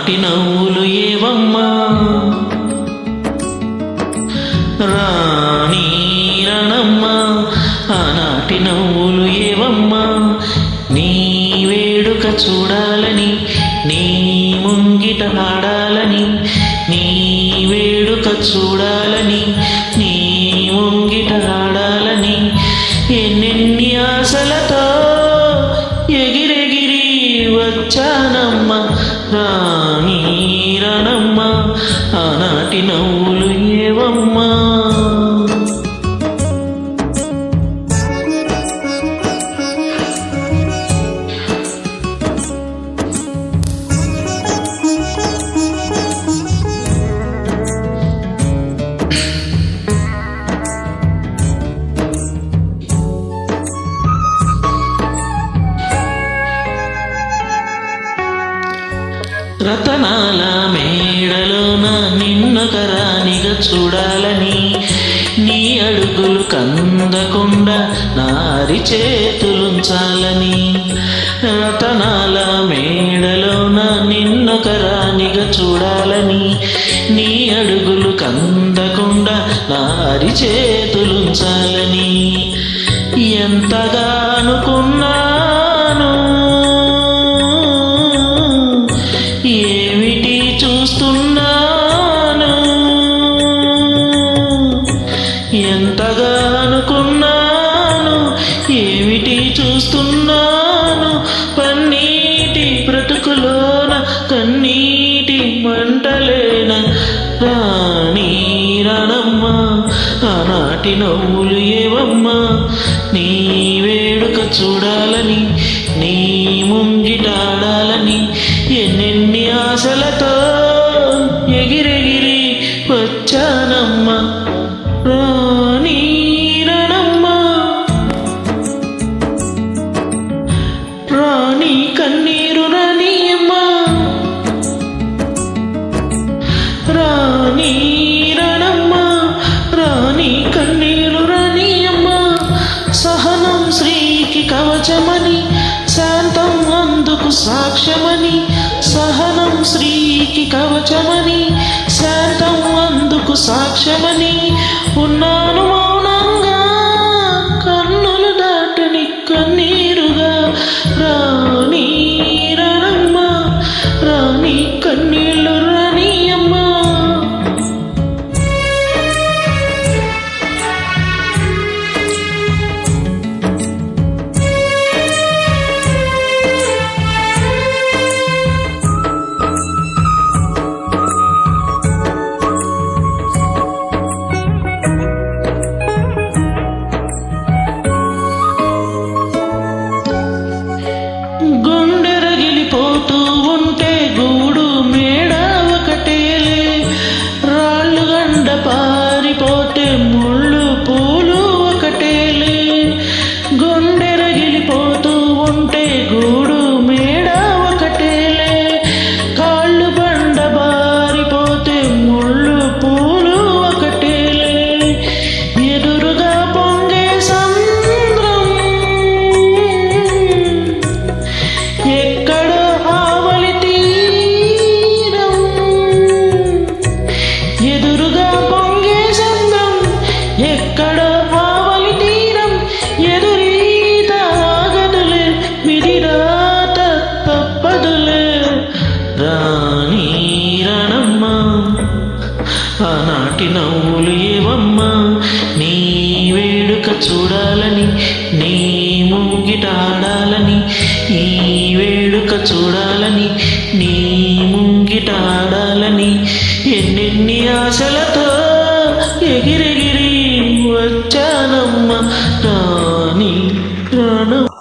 ఆనాటి నవ్వులు ఏవమ్మా రాణి రణమ్మ ఆనాటి నవ్వులు ఏవమ్మా నీ వేడుక చూడాలని నీ ముంగిట ఆడాలని నీ వేడుక చూడాలని నీ ముంగిట ఆడాలని ఎన్నెన్ని ఆశలతో ఎగిరెగిరి వచ్చానమ్మ రాణి రణమ్మ ఆనాటి నవ్వులు ఏవమ్మా రతనాల మేడలోన నిన్నొక రాణిగా చూడాలని నీ అడుగులు కందకుండా నారి చేతులుంచాలని రతనాల మేడలోన నిన్నొక రాణిగా చూడాలని నీ అడుగులు కందకుండా నారి చేతులుంచాలని ఎంతగా అనుకున్నాను ఏమిటి చూస్తున్నాను ఎంతగా అనుకున్నాను ఏమిటి చూస్తున్నాను పన్నీటి బ్రతుకులోన కన్నీటి మంటలేన రాణి రణమ్మ ఆనాటి నవ్వులు ఏవమ్మా నీ వేడుక చూడాలని నీ ముంగిటాడాలని ఎన్నెన్ని ఆశలతో ఎగిరెగిరి వచ్చానమ్మ రాణి రణమ్మ రాణి కన్నీరు రాణియమ్మ రాణి రణమ్మ రాణి కన్నీరు రాణియమ్మ సహనం శ్రీకి కవచమని శాంతం అందుకు సాక్ష్యమని సహనం శ్రీకి కవచమని శాంతం అందుకు సాక్ష్యమని ఉన్నాను మౌనంగా కన్నులు దాటని కన్నీరుగా రాణి రణమ్మ రాణి కన్నీళ్ళు రాణియమ్మ గుండెరగిలిపోతూ ఉంటే గూడు మేడ ఒకటేలే రాళ్ళు గండ పారిపోతే ముళ్ళు పూలు ఒకటేలే గుండెరగిలిపోతూ ఉంటే గూడు మేడ ఒకటేలే కాళ్ళు బండ బారిపోతే ముళ్ళు పూలు ఒకటేలే ఎదురుగా పొంగే సంద్రం ఎక్కడో ఆవలి తీరం ఎదురుగా పొంగే సంద్రం ఎక్కడో ఆవలి తీరం ఎదురీత ఆగదులే విధిరాత తప్పదులే రాణి రణమ్మ ఆనాటి నవ్వులు ఏవమ్మా నీ వేడుక చూడాలని నీ ముంగిట ఆడాలని ఈ వేడుక చూడాలని నీ ముంగిట ఆడాలని ఎన్నెన్ని ఆశలతో ఎగిరెగిరి వచ్చానమ్మ రాణి రణమ్మ